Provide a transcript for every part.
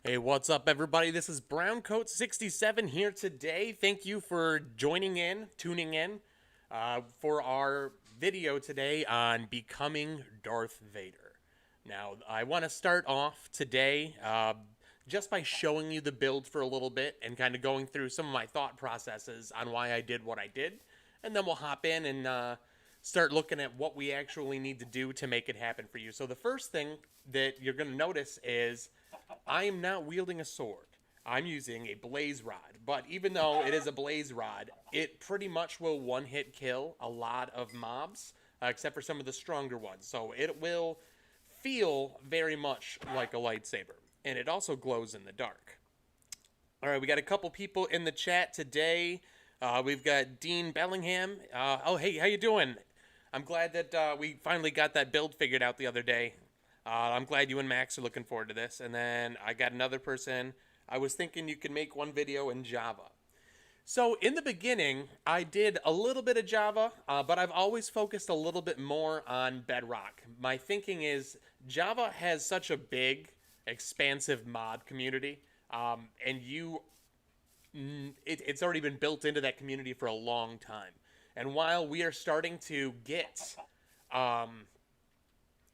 Hey, what's up, everybody? This is Browncoat67 here today. Thank you for tuning in for our video today on becoming Darth Vader. Now, I want to start off today just by showing you the build for a little bit and kind of going through some of my thought processes on why I did what I did. And then we'll hop in and start looking at what we actually need to do to make it happen for you. So, the first thing that you're going to notice is I am not wielding a sword. I'm using a blaze rod. But even though it is a blaze rod, it pretty much will one-hit kill a lot of mobs, except for some of the stronger ones. So it will feel very much like a lightsaber. And it also glows in the dark. All right, we got a couple people in the chat today. We've got Dean Bellingham. Oh, hey, how you doing? I'm glad that we finally got that build figured out the other day. I'm glad you and Max are looking forward to this. And then I got another person. I was thinking you could make one video in Java. So in the beginning, I did a little bit of Java, but I've always focused a little bit more on Bedrock. My thinking is Java has such a big, expansive mod community, and it's already been built into that community for a long time. And while we are starting to get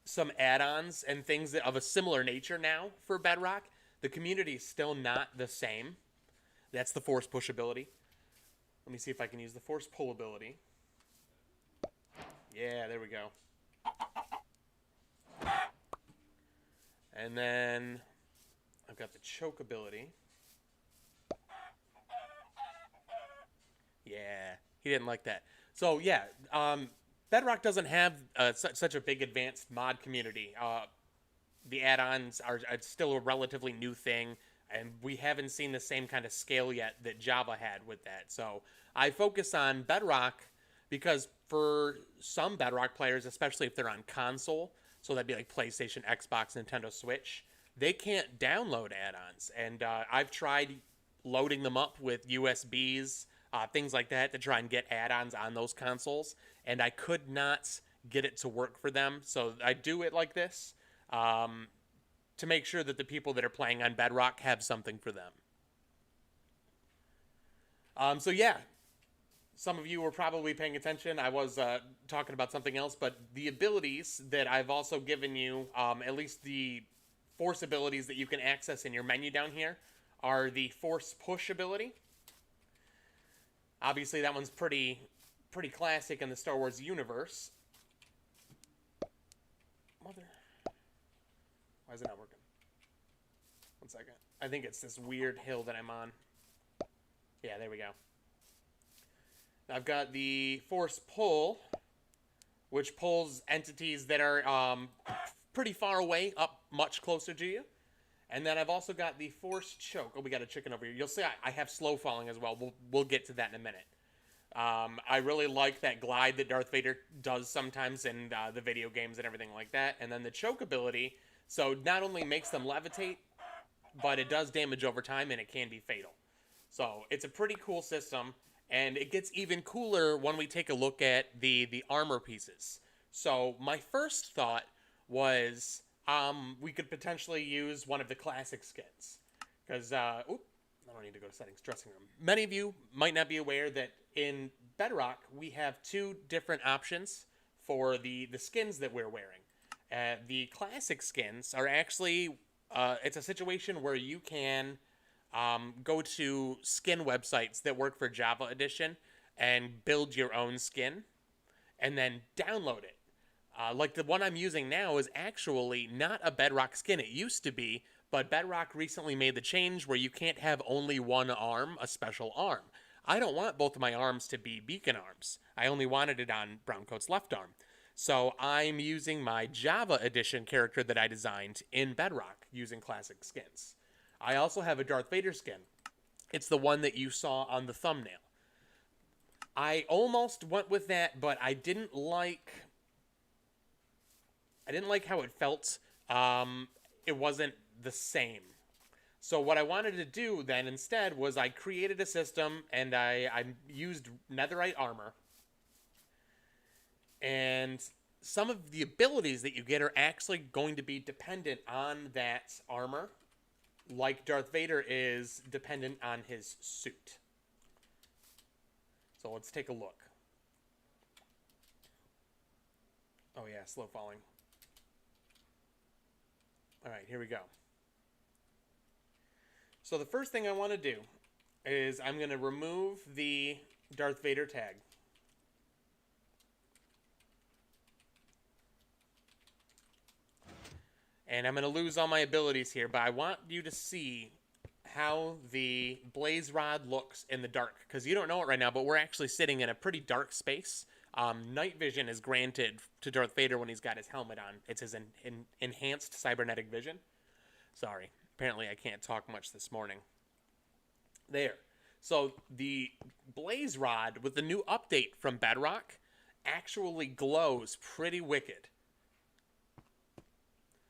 some add-ons and things of a similar nature now for Bedrock, the community is still not the same. That's the force push ability. Let me see if I can use the force pull ability. Yeah, there we go. And then I've got the choke ability. Yeah, he didn't like that. So yeah, Bedrock doesn't have such a big advanced mod community. The add-ons are still a relatively new thing, and we haven't seen the same kind of scale yet that Java had with that. So I focus on Bedrock because for some Bedrock players, especially if they're on console, so that'd be like PlayStation, Xbox, Nintendo Switch, they can't download add-ons. And I've tried loading them up with USBs, things like that, to try and get add-ons on those consoles, and I could not get it to work for them. So I do it like this to make sure that the people that are playing on Bedrock have something for them. So yeah, some of you were probably paying attention. I was talking about something else, but the abilities that I've also given you, at least the force abilities that you can access in your menu down here, are the force push ability. Obviously, that one's pretty classic in the Star Wars universe. Mother, why is it not working? One second. I think it's this weird hill that I'm on. Yeah, there we go. I've got the force pull, which pulls entities that are pretty far away up much closer to you. And then I've also got the force choke. Oh, we got a chicken over here. You'll see I have slow falling as well. We'll get to that in a minute. I really like that glide that Darth Vader does sometimes in the video games and everything like that. And then the choke ability, so not only makes them levitate, but it does damage over time and it can be fatal. So it's a pretty cool system, and it gets even cooler when we take a look at the armor pieces. So my first thought was we could potentially use one of the classic skins. Because, I don't need to go to settings, dressing room. Many of you might not be aware that in Bedrock, we have two different options for the skins that we're wearing. The classic skins are actually, it's a situation where you can go to skin websites that work for Java Edition and build your own skin and then download it. Like the one I'm using now is actually not a Bedrock skin. It used to be, but Bedrock recently made the change where you can't have only one arm, a special arm. I don't want both of my arms to be beacon arms. I only wanted it on Browncoat's left arm. So I'm using my Java Edition character that I designed in Bedrock using classic skins. I also have a Darth Vader skin. It's the one that you saw on the thumbnail. I almost went with that, but I didn't like how it felt. It wasn't the same. So what I wanted to do then instead was I created a system and I used netherite armor. And some of the abilities that you get are actually going to be dependent on that armor. like Darth Vader, is dependent on his suit. So let's take a look. Oh yeah, slow falling. All right, here we go. So the first thing I want to do is I'm going to remove the Darth Vader tag. And I'm going to lose all my abilities here, but I want you to see how the blaze rod looks in the dark, because you don't know it right now, but we're actually sitting in a pretty dark space. Night vision is granted to Darth Vader when he's got his helmet on. It's his enhanced cybernetic vision. Sorry, apparently I can't talk much this morning. There. So the blaze rod with the new update from Bedrock actually glows pretty wicked.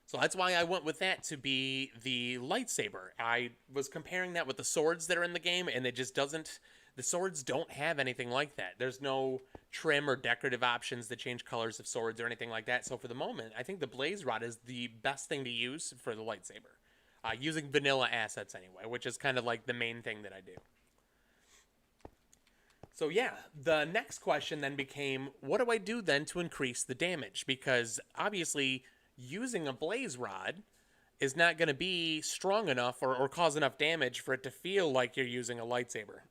So that's why I went with that to be the lightsaber. I was comparing that with the swords that are in the game, and it just doesn't... The swords don't have anything like that. There's no trim or decorative options that change colors of swords or anything like that. So for the moment, I think the blaze rod is the best thing to use for the lightsaber. Using vanilla assets anyway, which is kind of like the main thing that I do. So yeah, the next question then became, what do I do then to increase the damage? Because obviously using a blaze rod is not going to be strong enough or cause enough damage for it to feel like you're using a lightsaber.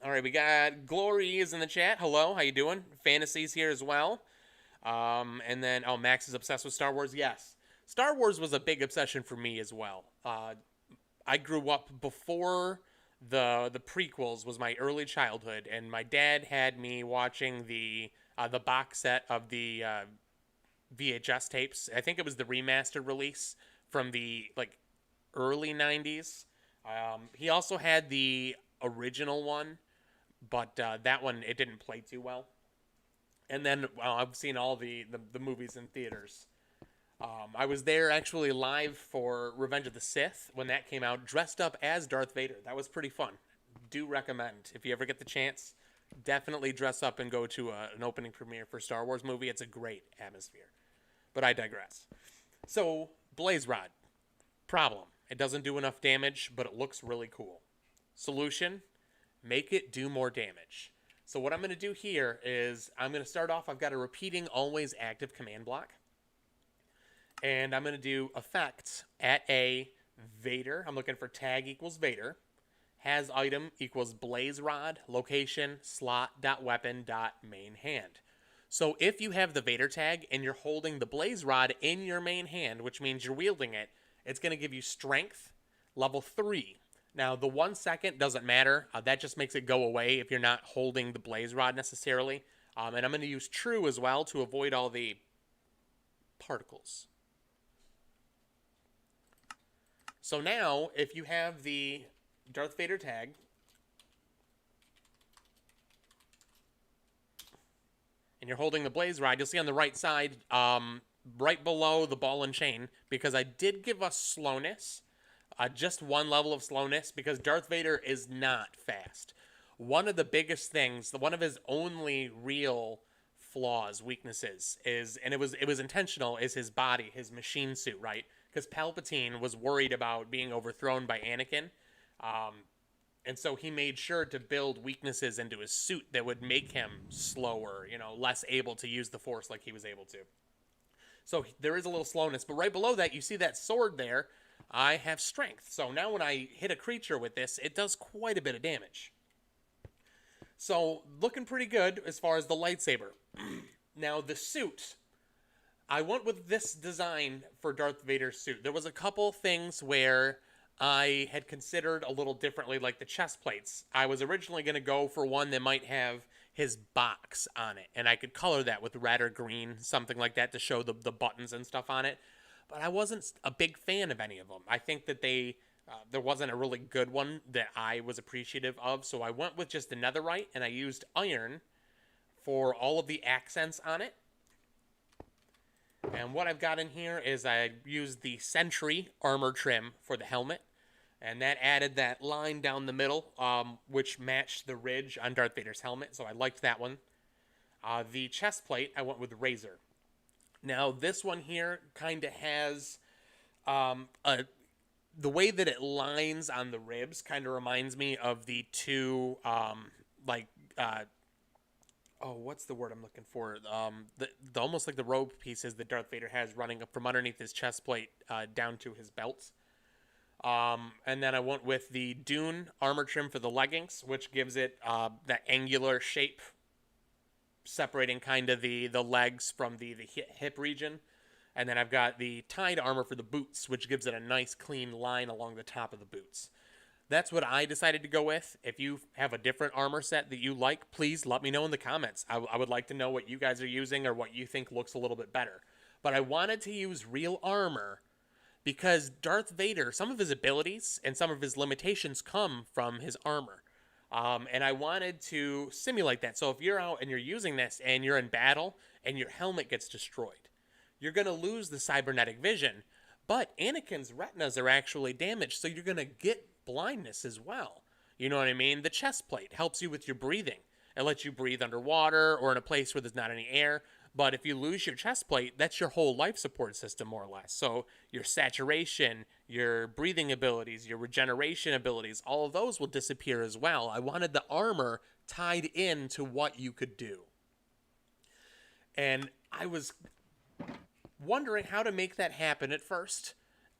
All right, we got Glory is in the chat. Hello, how you doing? Fantasy's here as well. And then, oh, Max is obsessed with Star Wars. Yes, Star Wars was a big obsession for me as well. I grew up before the prequels was my early childhood, and my dad had me watching the box set of the VHS tapes. I think it was the remastered release from the early 90s. He also had the original one, but that one, it didn't play too well. And then I've seen all the movies in theaters. I was there actually live for Revenge of the Sith when that came out, dressed up as Darth Vader. That was pretty fun. Do recommend. If you ever get the chance, definitely dress up and go to an opening premiere for a Star Wars movie. It's a great atmosphere. But I digress. So, Blaze Rod. Problem. It doesn't do enough damage, but it looks really cool. Solution. Make it do more damage. So what I'm going to do here is I'm going to start off, I've got a repeating always active command block. And I'm going to do effects at a Vader. I'm looking for tag equals Vader. Has item equals blaze rod, location, slot.weapon.main hand. So if you have the Vader tag and you're holding the blaze rod in your main hand, which means you're wielding it, it's going to give you strength level 3. Now, the 1 second doesn't matter. That just makes it go away if you're not holding the blaze rod necessarily. And I'm going to use true as well to avoid all the particles. So now, if you have the Darth Vader tag, and you're holding the blaze rod, you'll see on the right side, right below the ball and chain, because I did give us slowness, just one level of slowness, because Darth Vader is not fast. One of the biggest things, one of his only real flaws, weaknesses, is, and it was intentional, is his body, his machine suit, right? Because Palpatine was worried about being overthrown by Anakin, and so he made sure to build weaknesses into his suit that would make him slower, less able to use the Force like he was able to. So there is a little slowness, but right below that, you see that sword there. I have strength. So now when I hit a creature with this, it does quite a bit of damage. So looking pretty good as far as the lightsaber. Now the suit. I went with this design for Darth Vader's suit. There was a couple things where I had considered a little differently, like the chest plates. I was originally going to go for one that might have his box on it, and I could color that with red or green, something like that, to show the buttons and stuff on it. But I wasn't a big fan of any of them. I think that there wasn't a really good one that I was appreciative of, so I went with just the netherite, and I used iron for all of the accents on it. And what I've got in here is I used the Sentry armor trim for the helmet, and that added that line down the middle, which matched the ridge on Darth Vader's helmet, so I liked that one. The chest plate, I went with Razor. Now, this one here kind of has the way that it lines on the ribs kind of reminds me of the two, like, oh, what's the word I'm looking for? The almost like the robe pieces that Darth Vader has running up from underneath his chest plate down to his belt. And then I went with the Dune armor trim for the leggings, which gives it that angular shape, separating kind of the legs from the hip region. And then I've got the Tide armor for the boots, which gives it a nice clean line along the top of the boots. That's what I decided to go with. If you have a different armor set that you like, please let me know in the comments. I would like to know what you guys are using or what you think looks a little bit better. But I wanted to use real armor because Darth Vader, some of his abilities and some of his limitations come from his armor. And I wanted to simulate that. So if you're out and you're using this and you're in battle and your helmet gets destroyed, you're going to lose the cybernetic vision. But Anakin's retinas are actually damaged, so you're going to get blindness as well. You know what I mean? The chest plate helps you with your breathing. It lets you breathe underwater or in a place where there's not any air. But if you lose your chest plate, that's your whole life support system, more or less. So your saturation, your breathing abilities, your regeneration abilities, all of those will disappear as well. I wanted the armor tied into what you could do. And I was wondering how to make that happen at first.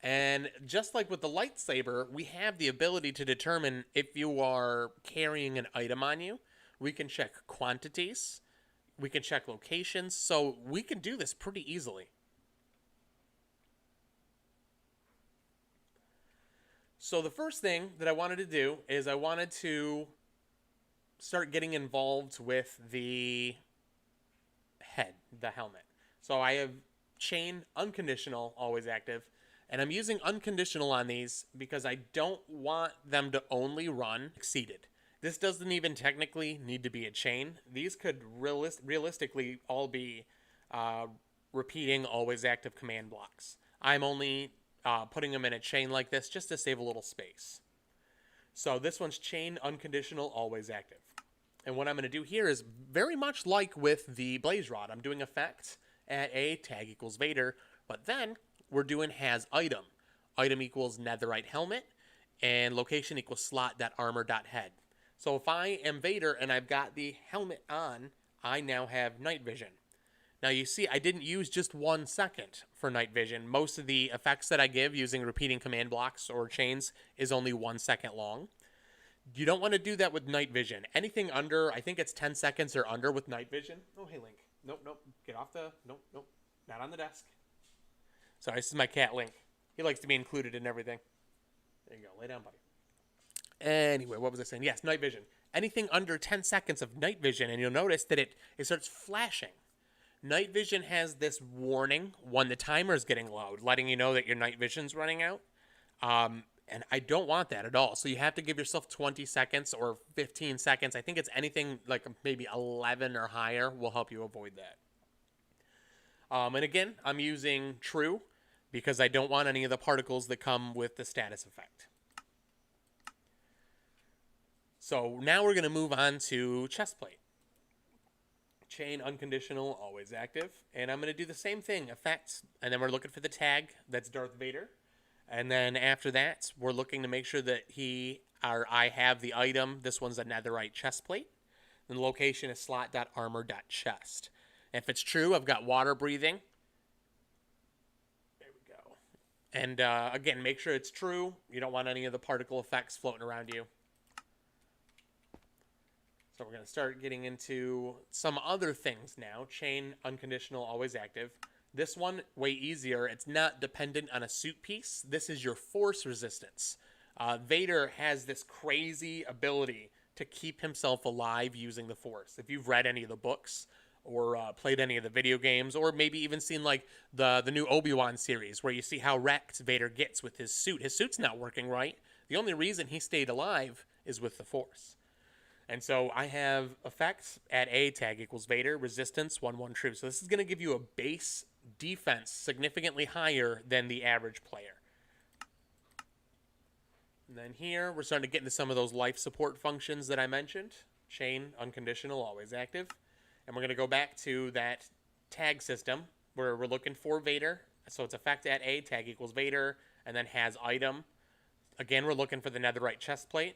And just like with the lightsaber, we have the ability to determine if you are carrying an item on you. We can check quantities. We can check locations. So we can do this pretty easily. So the first thing that I wanted to do is I wanted to start getting involved with the head, the helmet. So I have chain unconditional, always active. And I'm using unconditional on these because I don't want them to only run exceeded. This doesn't even technically need to be a chain. These could realistically all be repeating always active command blocks. I'm only putting them in a chain like this just to save a little space. So this one's chain unconditional, always active. And what I'm going to do here is very much like with the blaze rod. I'm doing effect at a tag equals Vader, but then we're doing has item. Item equals netherite helmet, and location equals slot.armor.head. So if I am Vader and I've got the helmet on, I now have night vision. Now you see I didn't use just 1 second for night vision. Most of the effects that I give using repeating command blocks or chains is only 1 second long. You don't want to do that with night vision. Anything under, I think it's 10 seconds or under with night vision. Oh, hey, Link. Nope. Get off the... Nope. Not on the desk. Sorry, this is my cat, Link. He likes to be included in everything. There you go. Lay down, buddy. Anyway, what was I saying? Yes, night vision. Anything under 10 seconds of night vision, and you'll notice that it starts flashing. Night vision has this warning when the timer is getting low, letting you know that your night vision's running out. And I don't want that at all. So you have to give yourself 20 seconds or 15 seconds. I think it's anything like maybe 11 or higher will help you avoid that. And again, I'm using true because I don't want any of the particles that come with the status effect. So now we're going to move on to chest plate. Chain unconditional, always active. And I'm going to do the same thing, effects. And then we're looking for the tag. That's Darth Vader. And then after that, we're looking to make sure that I have the item. This one's a netherite chest plate. And the location is slot.armor.chest. If it's true, I've got water breathing. There we go. And again, make sure it's true. You don't want any of the particle effects floating around you. So we're going to start getting into some other things now. Chain unconditional, always active. This one, way easier. It's not dependent on a suit piece. This is your force resistance. Vader has this crazy ability to keep himself alive using the force. If you've read any of the books or played any of the video games, or maybe even seen like the new Obi-Wan series where you see how wrecked Vader gets with his suit. His suit's not working right. The only reason he stayed alive is with the force. And so I have effects at a tag equals Vader, resistance, 1/1 true. So this is going to give you a base defense significantly higher than the average player. And then here, we're starting to get into some of those life support functions that I mentioned. Chain, unconditional, always active. And we're going to go back to that tag system where we're looking for Vader. So it's effect at a tag equals Vader, and then has item. Again, we're looking for the netherite chest plate.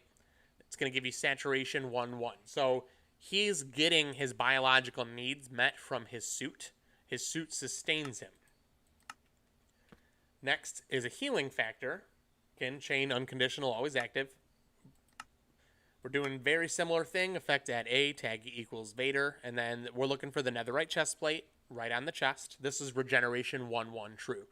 It's going to give you saturation 1-1. So he's getting his biological needs met from his suit. His suit sustains him. Next is a healing factor. Again, chain unconditional, always active. We're doing very similar thing. Effect at A, tag equals Vader. And then we're looking for the netherite chest plate right on the chest. This is regeneration 1-1 true.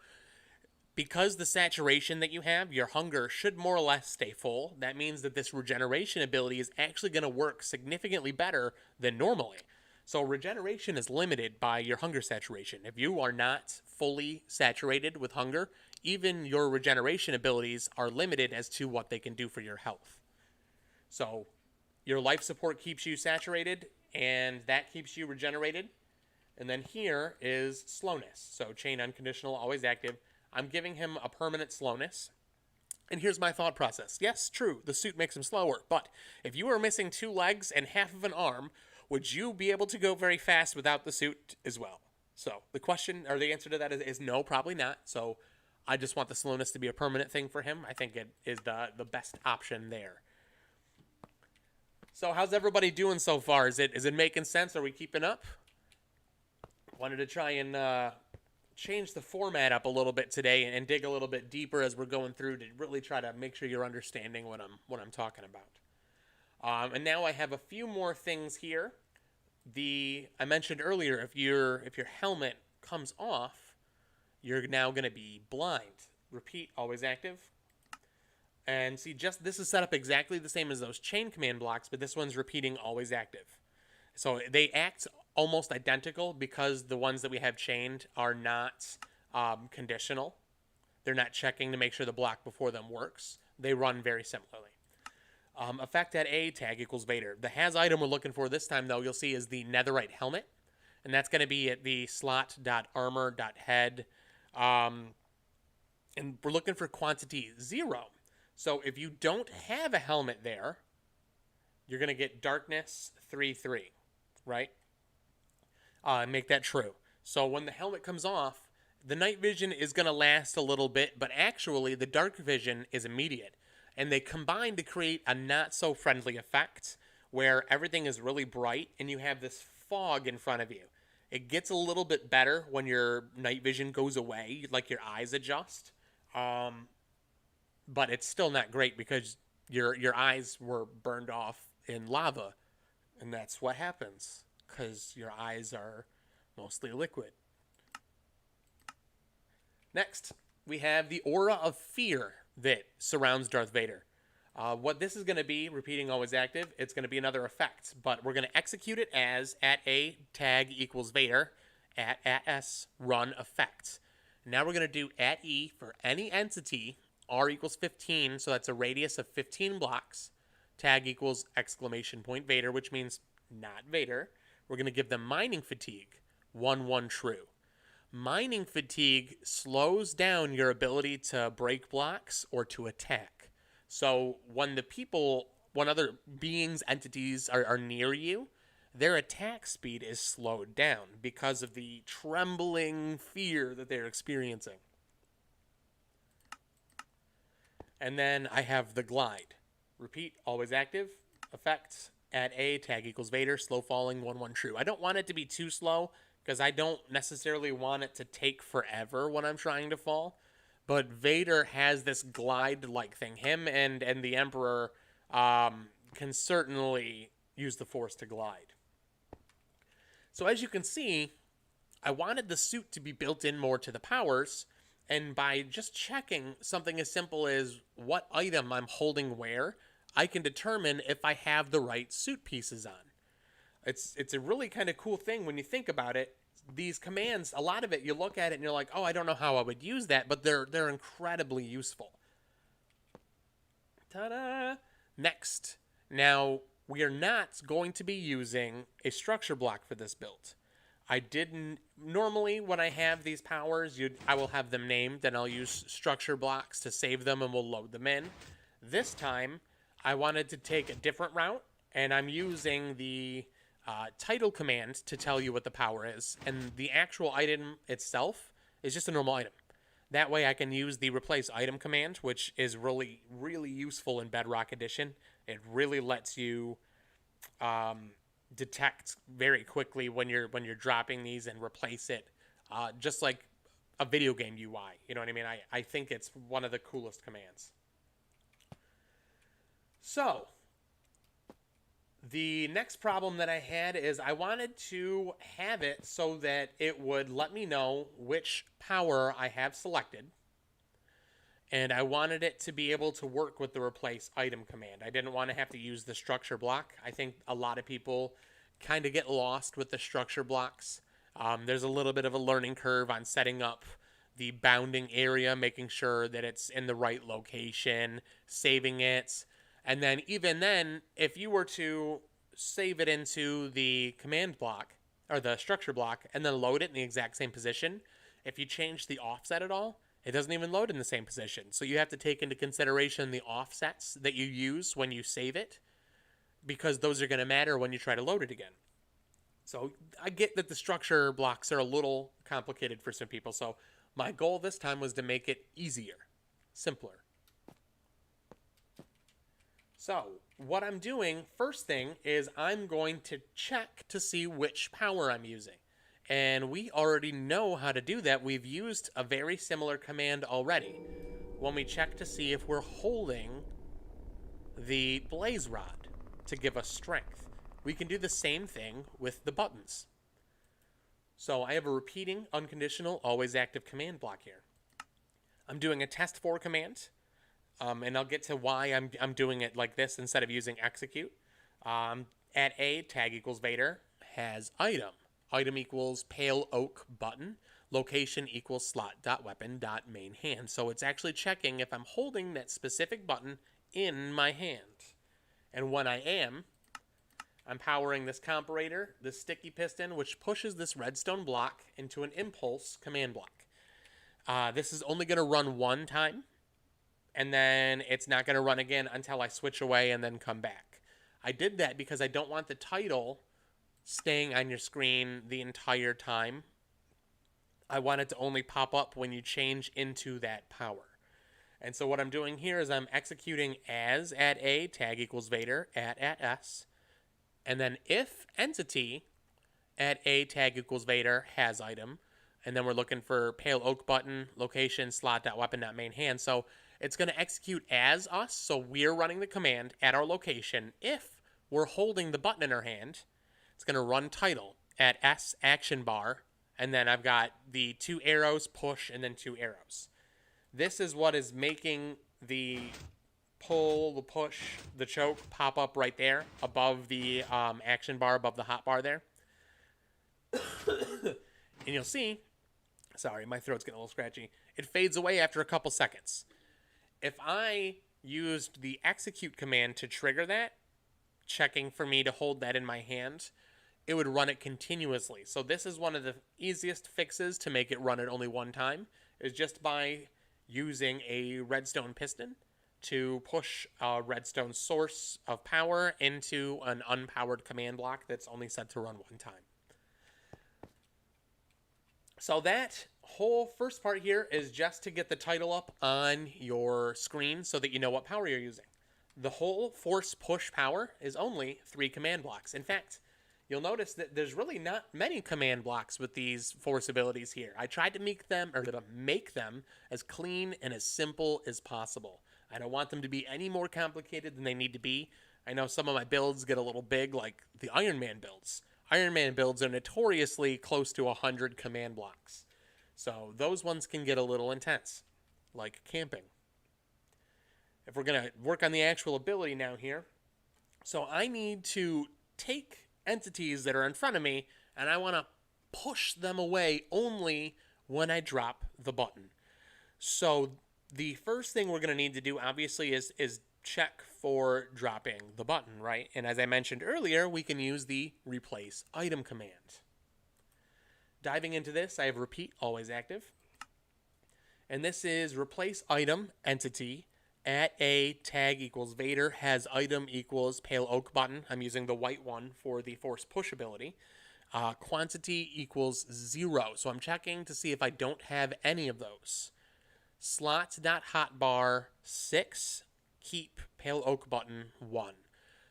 Because the saturation that you have, your hunger should more or less stay full. That means that this regeneration ability is actually going to work significantly better than normally. So regeneration is limited by your hunger saturation. If you are not fully saturated with hunger, even your regeneration abilities are limited as to what they can do for your health. So your life support keeps you saturated, and that keeps you regenerated. And then here is slowness. So chain unconditional, always active. I'm giving him a permanent slowness. And here's my thought process. Yes, true, the suit makes him slower. But if you are missing 2 legs and half of an arm, would you be able to go very fast without the suit as well? So the question, or the answer to that is no, probably not. So I just want the slowness to be a permanent thing for him. I think it is the best option there. So how's everybody doing so far? Is it making sense? Are we keeping up? Wanted to try and change the format up a little bit today and dig a little bit deeper as we're going through to really try to make sure you're understanding what I'm talking about. And now I have a few more things here. I mentioned earlier, if your helmet comes off, you're now going to be blind. Repeat, always active. And see, just this is set up exactly the same as those chain command blocks, but this one's repeating always active. So they act almost identical because the ones that we have chained are not conditional. They're not checking to make sure the block before them works. They run very similarly. Effect at A, tag equals Vader. The has item we're looking for this time, though, you'll see is the netherite helmet. And that's going to be at the slot.armor.head. And we're looking for quantity 0. So if you don't have a helmet there, you're going to get darkness 3-3, right? Make that true. So when the helmet comes off, the night vision is going to last a little bit, but actually the dark vision is immediate. And they combine to create a not-so-friendly effect where everything is really bright and you have this fog in front of you. It gets a little bit better when your night vision goes away, like your eyes adjust. But it's still not great because your eyes were burned off in lava. And that's what happens because your eyes are mostly liquid. Next, we have the aura of fear that surrounds Darth Vader. What this is going to be, repeating always active, it's going to be another effect, but we're going to execute it as at A, tag equals Vader, at S, run effect. Now we're going to do at E for any entity, R equals 15, so that's a radius of 15 blocks, tag equals exclamation point Vader, which means not Vader. We're going to give them mining fatigue, 1-1 true. Mining fatigue slows down your ability to break blocks or to attack. So when other beings, entities are near you, their attack speed is slowed down because of the trembling fear that they're experiencing. And then I have the glide. Repeat, always active. Effect at A, tag equals Vader, slow falling, 1-1 true. I don't want it to be too slow because I don't necessarily want it to take forever when I'm trying to fall. But Vader has this glide-like thing. Him and the Emperor can certainly use the Force to glide. So as you can see, I wanted the suit to be built in more to the powers. And by just checking something as simple as what item I'm holding where, I can determine if I have the right suit pieces on. It's a really kind of cool thing when you think about it. These commands, a lot of it, you look at it and you're like, oh, I don't know how I would use that, but they're incredibly useful. Ta-da! Next. Now, we are not going to be using a structure block for this build. Normally, when I have these powers, I will have them named, and I'll use structure blocks to save them, and we'll load them in. This time, I wanted to take a different route, and I'm using the title command to tell you what the power is, and the actual item itself is just a normal item. That way I can use the replace item command, which is really, really useful in Bedrock Edition. It really lets you detect very quickly when you're dropping these and replace it, just like a video game UI. You know what I mean? I think it's one of the coolest commands. So, the next problem that I had is I wanted to have it so that it would let me know which power I have selected. And I wanted it to be able to work with the replace item command. I didn't want to have to use the structure block. I think a lot of people kind of get lost with the structure blocks. There's a little bit of a learning curve on setting up the bounding area, making sure that it's in the right location, saving it. And then even then, if you were to save it into the command block or the structure block and then load it in the exact same position, if you change the offset at all, it doesn't even load in the same position. So you have to take into consideration the offsets that you use when you save it, because those are going to matter when you try to load it again. So I get that the structure blocks are a little complicated for some people. So my goal this time was to make it easier, simpler. So what I'm doing, first thing, is I'm going to check to see which power I'm using. And we already know how to do that. We've used a very similar command already when we check to see if we're holding the blaze rod to give us strength. We can do the same thing with the buttons. So I have a repeating, unconditional, always active command block here. I'm doing a test for command. And I'll get to why I'm doing it like this instead of using execute. At A, tag equals Vader has item. Item equals pale oak button. Location equals slot.weapon.main hand. So it's actually checking if I'm holding that specific button in my hand. And when I am, I'm powering this comparator, this sticky piston, which pushes this redstone block into an impulse command block. This is only going to run one time. And then it's not going to run again until I switch away and then come back. I did that because I don't want the title staying on your screen the entire time. I want it to only pop up when you change into that power. And so what I'm doing here is I'm executing as at A, tag equals Vader, at S. And then if entity at A, tag equals Vader, has item. And then we're looking for pale oak button, location, slot.weapon.main hand. So it's going to execute as us, so we're running the command at our location. If we're holding the button in our hand, it's going to run title at S action bar, and then I've got the 2 arrows, push, and then 2 arrows. This is what is making the pull, the push, the choke pop up right there above the action bar, above the hot bar there. And you'll see, sorry, my throat's getting a little scratchy, it fades away after a couple seconds. If I used the execute command to trigger that, checking for me to hold that in my hand, it would run it continuously. So this is one of the easiest fixes to make it run it only one time, is just by using a redstone piston to push a redstone source of power into an unpowered command block that's only set to run one time. So that whole first part here is just to get the title up on your screen so that you know what power you're using. The whole force push power is only 3 command blocks. In fact, you'll notice that there's really not many command blocks with these force abilities here. I tried to make them as clean and as simple as possible. I don't want them to be any more complicated than they need to be. I know some of my builds get a little big, like the Iron Man builds. Iron Man builds are notoriously close to 100 command blocks. So those ones can get a little intense, like camping. If we're going to work on the actual ability now here, so I need to take entities that are in front of me, and I want to push them away only when I drop the button. So the first thing we're going to need to do, obviously, is check for dropping the button, right? And as I mentioned earlier, we can use the replace item command. Diving into this, I have repeat, always active. And this is replace item entity at A tag equals Vader has item equals pale oak button. I'm using the white one for the force push ability. Quantity equals 0. So I'm checking to see if I don't have any of those. slot.hotbar 6, keep pale oak button 1.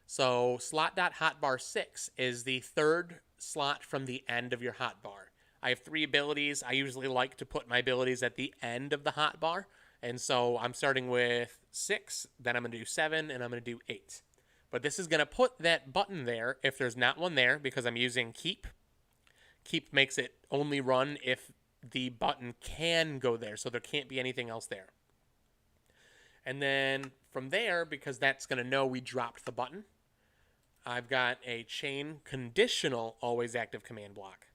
So slot.hotbar 6 is the third slot from the end of your hotbar. I have 3 abilities. I usually like to put my abilities at the end of the hotbar. And so I'm starting with 6, then I'm going to do 7, and I'm going to do 8. But this is going to put that button there if there's not one there, because I'm using keep. Keep makes it only run if the button can go there, so there can't be anything else there. And then from there, because that's going to know we dropped the button, I've got a chain conditional always active command block.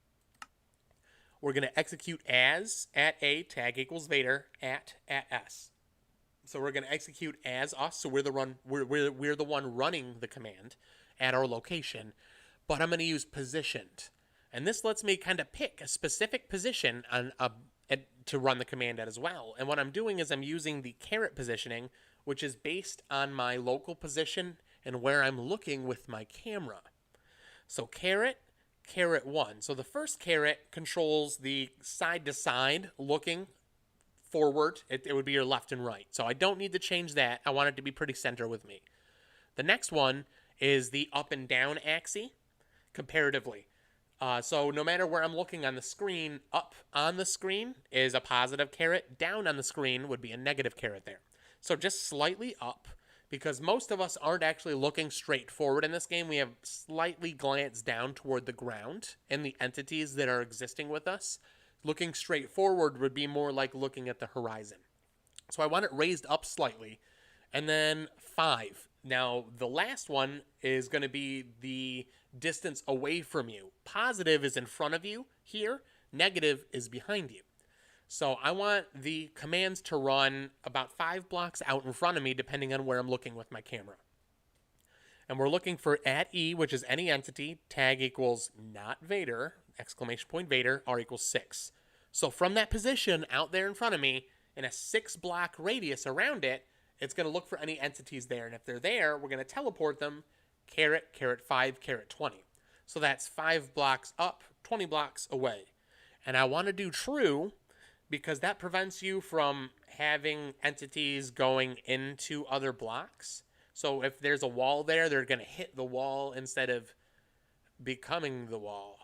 We're going to execute as at a tag equals Vader at S. So we're going to execute as us. So we're the one running the command at our location. But I'm going to use positioned, and this lets me kind of pick a specific position to run the command at as well. And what I'm doing is I'm using the caret positioning, which is based on my local position and where I'm looking with my camera. So caret 1. So the first caret controls the side-to-side looking forward. It would be your left and right. So I don't need to change that. I want it to be pretty center with me. The next one is the up and down axis comparatively. So no matter where I'm looking on the screen, up on the screen is a positive caret. Down on the screen would be a negative caret there. So just slightly up, because most of us aren't actually looking straight forward in this game. We have slightly glanced down toward the ground and the entities that are existing with us. Looking straight forward would be more like looking at the horizon. So I want it raised up slightly. And then 5. Now, the last one is going to be the distance away from you. Positive is in front of you here. Negative is behind you. So I want the commands to run about 5 blocks out in front of me, depending on where I'm looking with my camera. And we're looking for at E, which is any entity, tag equals not Vader, exclamation point Vader, R equals 6. So from that position out there in front of me, in a 6 block radius around it, it's going to look for any entities there. And if they're there, we're going to teleport them, caret 5, caret 20. So that's 5 blocks up, 20 blocks away. And I want to do true, because that prevents you from having entities going into other blocks. So if there's a wall there, they're going to hit the wall instead of becoming the wall.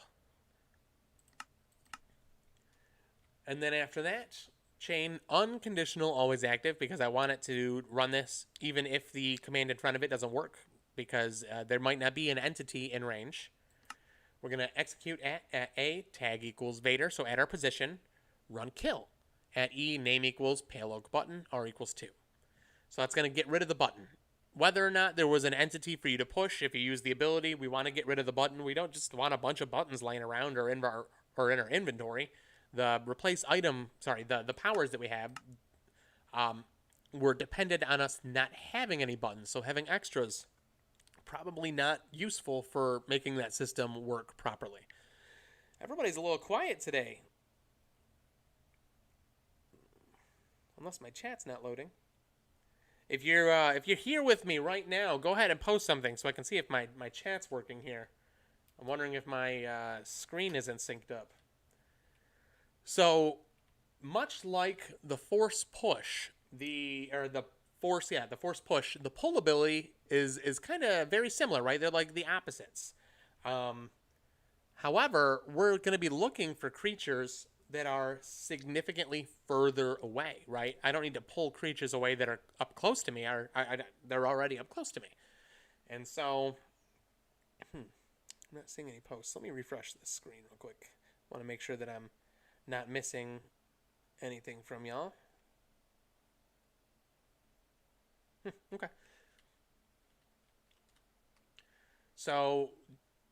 And then after that, chain unconditional always active, because I want it to run this even if the command in front of it doesn't work, because there might not be an entity in range. We're going to execute at A, tag equals Vader, so at our position, run kill. At E, name equals pale oak button, R equals 2. So that's going to get rid of the button. Whether or not there was an entity for you to push, if you use the ability, we want to get rid of the button. We don't just want a bunch of buttons laying around or in our inventory. The powers that we have were dependent on us not having any buttons. So having extras, probably not useful for making that system work properly. Everybody's a little quiet today. Unless my chat's not loading. If you're here with me right now, go ahead and post something so I can see if my chat's working here. I'm wondering if my screen isn't synced up. So, much like the force push, the force push, the pull ability is kind of very similar, right? They're like the opposites. However, we're going to be looking for creatures that are significantly further away, right? I don't need to pull creatures away that are up close to me. They're already up close to me. And so, I'm not seeing any posts. Let me refresh this screen real quick. I want to make sure that I'm not missing anything from y'all. Okay. So,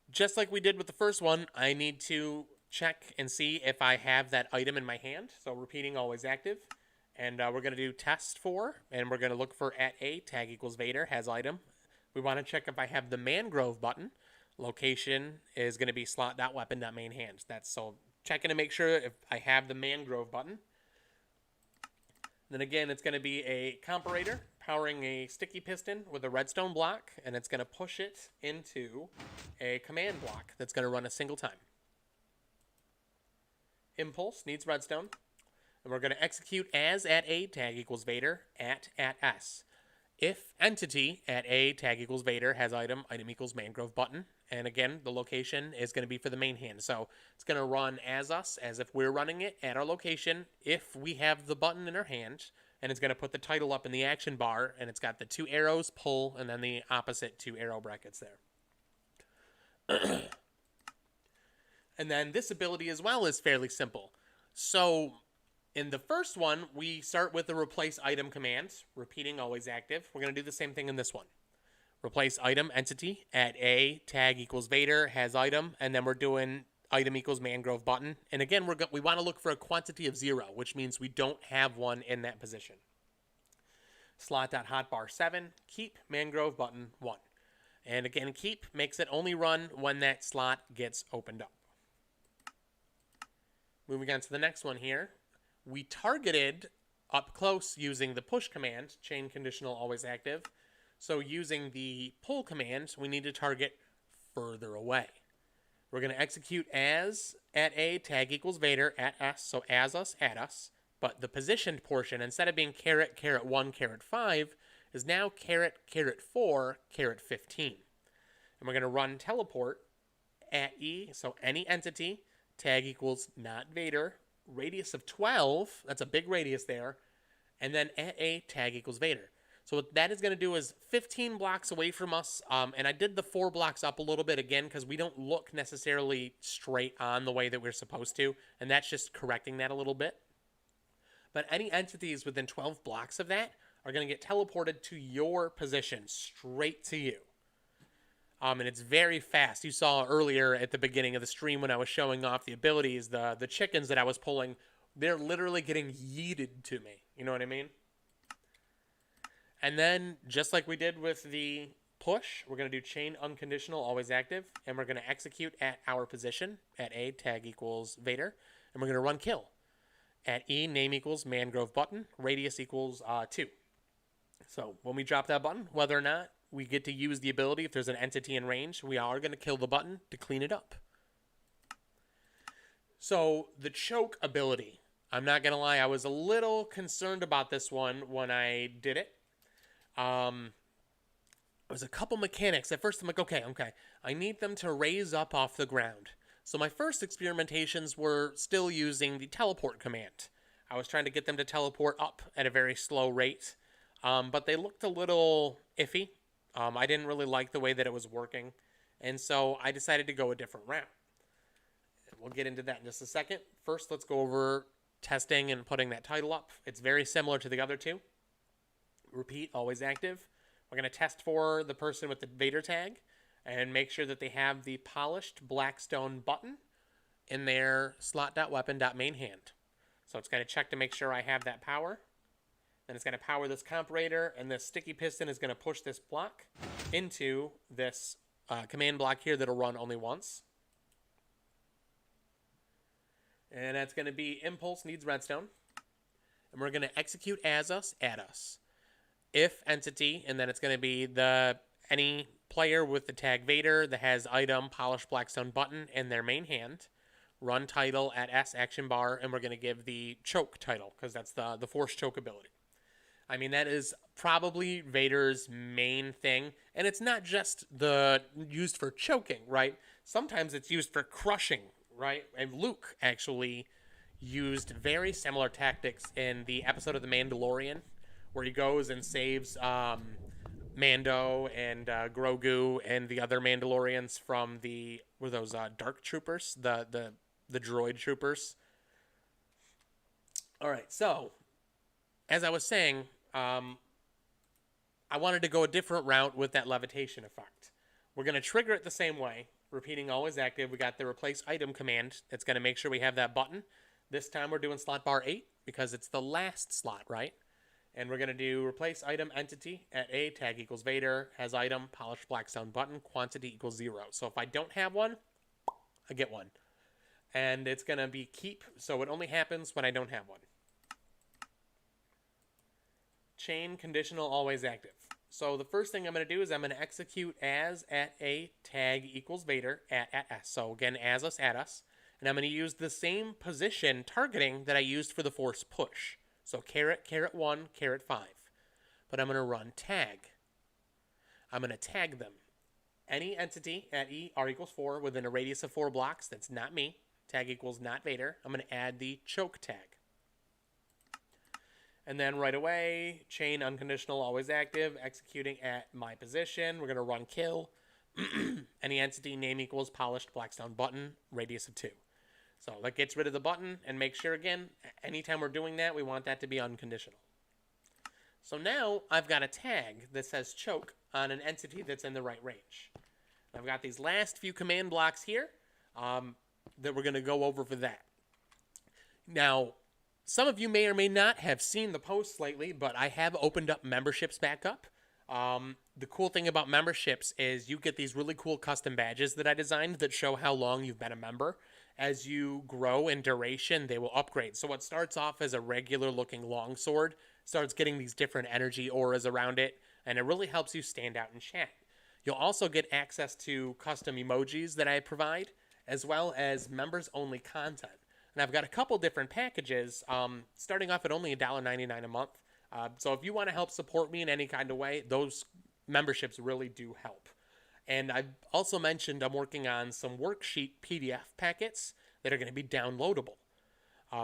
just like we did with the first one, I need to check and see if I have that item in my hand. So repeating always active. And we're going to do test 4. And we're going to look for at A, tag equals Vader, has item. We want to check if I have the mangrove button. Location is going to be slot.weapon.main hand. That's so checking to make sure if I have the mangrove button. Then again, it's going to be a comparator powering a sticky piston with a redstone block. And it's going to push it into a command block that's going to run a single time. Impulse needs redstone. And we're going to execute as at A, tag equals Vader, at S. If entity at A, tag equals Vader, has item, item equals mangrove button. And again, the location is going to be for the main hand. So it's going to run as us, as if we're running it at our location, if we have the button in our hand. And it's going to put the title up in the action bar, and it's got the 2 arrows, pull, and then the opposite 2 arrow brackets there. And then this ability as well is fairly simple. So in the first one, we start with the replace item command, repeating always active. We're going to do the same thing in this one. Replace item entity at A, tag equals Vader, has item, and then we're doing item equals mangrove button. And again, we want to look for a quantity of 0, which means we don't have one in that position. Slot.hotbar 7, keep mangrove button 1. And again, keep makes it only run when that slot gets opened up. Moving on to the next one here. We targeted up close using the push command, chain conditional always active. So using the pull command, we need to target further away. We're going to execute as at A, tag equals Vader, at S, so as us, at us. But the positioned portion, instead of being caret, caret 1, caret 5, is now caret, caret 4, caret 15. And we're going to run teleport at E, so any entity, tag equals not Vader, radius of 12, that's a big radius there, and then at A, tag equals Vader. So what that is going to do is 15 blocks away from us, and I did the 4 blocks up a little bit again because we don't look necessarily straight on the way that we're supposed to, and that's just correcting that a little bit. But any entities within 12 blocks of that are going to get teleported to your position, straight to you. And it's very fast. You saw earlier at the beginning of the stream when I was showing off the abilities, the chickens that I was pulling, they're literally getting yeeted to me. You know what I mean? And then, just like we did with the push, we're going to do chain unconditional, always active, and we're going to execute at our position, at A, tag equals Vader, and we're going to run kill. At E, name equals mangrove button, radius equals 2. So when we drop that button, whether or not we get to use the ability, if there's an entity in range, we are going to kill the button to clean it up. So the choke ability, I'm not going to lie, I was a little concerned about this one when I did it. There's a couple mechanics. At first I'm like, okay, I need them to raise up off the ground. So my first experimentations were still using the teleport command. I was trying to get them to teleport up at a very slow rate, but they looked a little iffy. I didn't really like the way that it was working, and so I decided to go a different route. We'll get into that in just a second. First, let's go over testing and putting that title up. It's very similar to the other two. Repeat, always active. We're going to test for the person with the Vader tag and make sure that they have the polished blackstone button in their slot.weapon.main hand. So it's going to check to make sure I have that power. Then it's going to power this comparator, and this sticky piston is going to push this block into this command block here that'll run only once. And that's going to be impulse needs redstone. And we're going to execute as us, at us. If entity, and then it's going to be any player with the tag Vader that has item polished blackstone button in their main hand. Run title at S action bar, and we're going to give the choke title because that's the force choke ability. I mean, that is probably Vader's main thing, and it's not just used for choking, right? Sometimes it's used for crushing, right? And Luke actually used very similar tactics in the episode of The Mandalorian, where he goes and saves Mando and Grogu and the other Mandalorians from were those dark troopers, the droid troopers. All right, so as I was saying, I wanted to go a different route with that levitation effect. We're going to trigger it the same way, repeating always active. We got the replace item command. It's going to make sure we have that button. This time we're doing slot bar 8 because it's the last slot, right? And we're going to do replace item entity at A, tag equals Vader, has item, polished blackstone button, quantity equals 0. So if I don't have one, I get one. And it's going to be keep, so it only happens when I don't have one. Chain conditional always active. So the first thing I'm going to do is I'm going to execute as at A, tag equals Vader, at S. So again, as us, at us. And I'm going to use the same position targeting that I used for the force push. So caret, caret 1, caret 5. But I'm going to run tag. I'm going to tag them. Any entity at E, R equals 4 within a radius of 4 blocks, that's not me. Tag equals not Vader. I'm going to add the choke tag. And then right away, chain unconditional, always active, executing at my position. We're going to run kill. Any entity, name equals polished blackstone button, radius of 2. So that gets rid of the button, and make sure, again, anytime we're doing that, we want that to be unconditional. So now I've got a tag that says choke on an entity that's in the right range. I've got these last few command blocks here that we're going to go over for that. Now, some of you may or may not have seen the posts lately, but I have opened up memberships back up. The cool thing about memberships is you get these really cool custom badges that I designed that show how long you've been a member. As you grow in duration, they will upgrade. So what starts off as a regular looking longsword starts getting these different energy auras around it, and it really helps you stand out in chat. You'll also get access to custom emojis that I provide, as well as members-only content. And I've got a couple different packages, starting off at only $1.99 a month. So if you want to help support me in any kind of way, those memberships really do help. And I've also mentioned I'm working on some worksheet PDF packets that are going to be downloadable.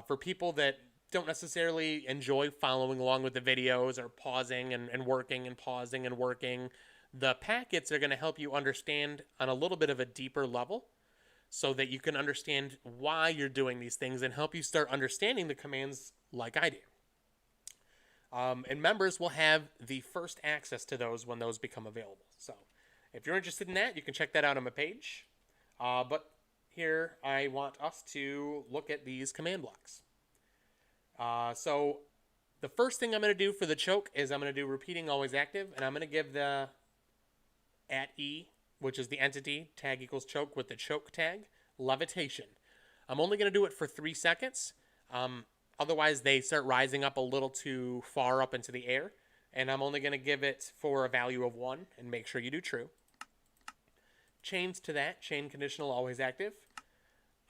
For people that don't necessarily enjoy following along with the videos or pausing and working and pausing and working, the packets are going to help you understand on a little bit of a deeper level so that you can understand why you're doing these things and help you start understanding the commands like I do. And members will have the first access to those when those become available. So if you're interested in that, you can check that out on my page. But here I want us to look at these command blocks. So the first thing I'm going to do for the choke is I'm going to do repeating always active, and I'm going to give the at E, which is the entity, tag equals choke with the choke tag, levitation. I'm only going to do it for 3 seconds. Otherwise, they start rising up a little too far up into the air, and I'm only going to give it for a value of 1, and make sure you do true. Chains to that, chain conditional, always active.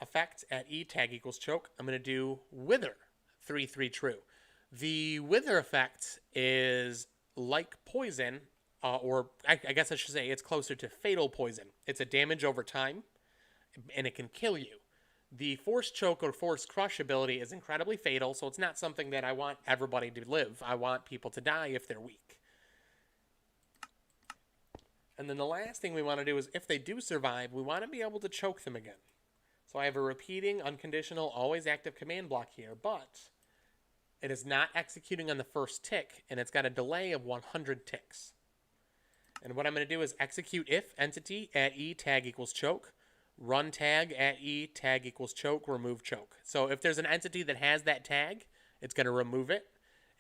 Effect at E, tag equals choke. I'm going to do wither, 3-3 true. The wither effect is like poison, or I guess I should say it's closer to fatal poison. It's a damage over time, and it can kill you. The force choke or force crush ability is incredibly fatal, so it's not something that I want everybody to live. I want people to die if they're weak. And then the last thing we want to do is if they do survive, we want to be able to choke them again. So I have a repeating, unconditional, always active command block here, but it is not executing on the first tick, and it's got a delay of 100 ticks. And what I'm going to do is execute if entity at E, tag equals choke, run tag at E, tag equals choke, remove choke. So if there's an entity that has that tag, it's going to remove it.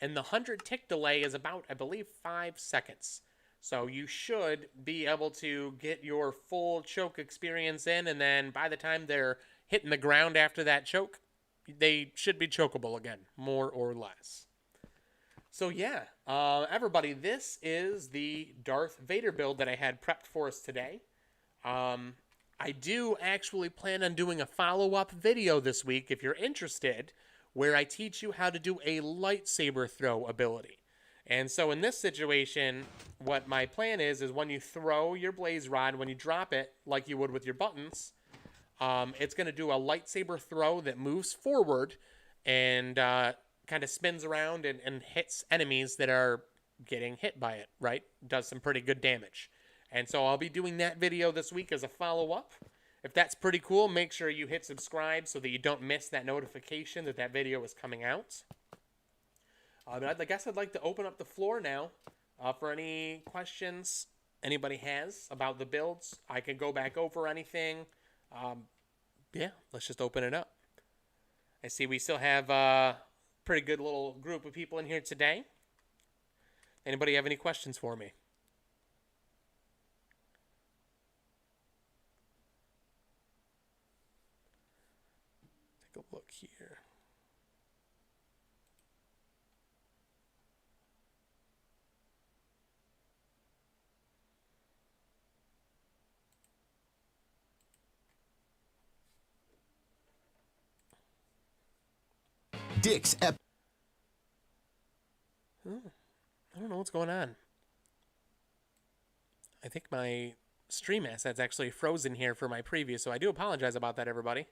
And the 100 tick delay is about, I believe, 5 seconds. So you should be able to get your full choke experience in, and then by the time they're hitting the ground after that choke, they should be chokeable again, more or less. So yeah, everybody, this is the Darth Vader build that I had prepped for us today. I do actually plan on doing a follow-up video this week, if you're interested, where I teach you how to do a lightsaber throw ability. And so in this situation, what my plan is when you throw your blaze rod, when you drop it, like you would with your buttons, it's going to do a lightsaber throw that moves forward and kind of spins around and hits enemies that are getting hit by it, right? Does some pretty good damage. And so I'll be doing that video this week as a follow-up. If that's pretty cool, make sure you hit subscribe so that you don't miss that notification that that video is coming out. But I guess I'd like to open up the floor now for any questions anybody has about the builds. I can go back over anything. Yeah, let's just open it up. I see we still have a pretty good little group of people in here today. Anybody have any questions for me? Take a look here. Dick's I don't know what's going on. I think my stream asset's actually frozen here for my preview, so I do apologize about that, everybody.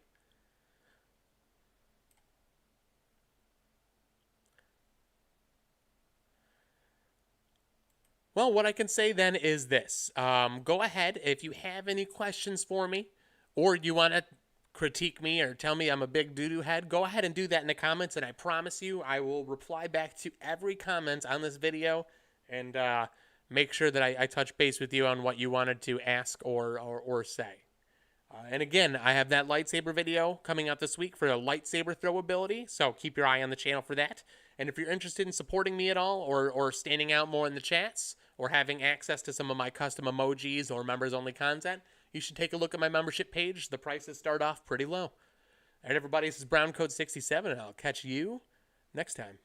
Well, what I can say then is this. Go ahead, if you have any questions for me, or you want to critique me or tell me I'm a big doo-doo head, go ahead and do that in the comments, and I promise you I will reply back to every comment on this video and make sure that I touch base with you on what you wanted to ask or say. And again, I have that lightsaber video coming out this week for a lightsaber throw ability, so keep your eye on the channel for that. And if you're interested in supporting me at all or standing out more in the chats or having access to some of my custom emojis or members-only content, you should take a look at my membership page. The prices start off pretty low. All right, everybody, this is BrownCode67, and I'll catch you next time.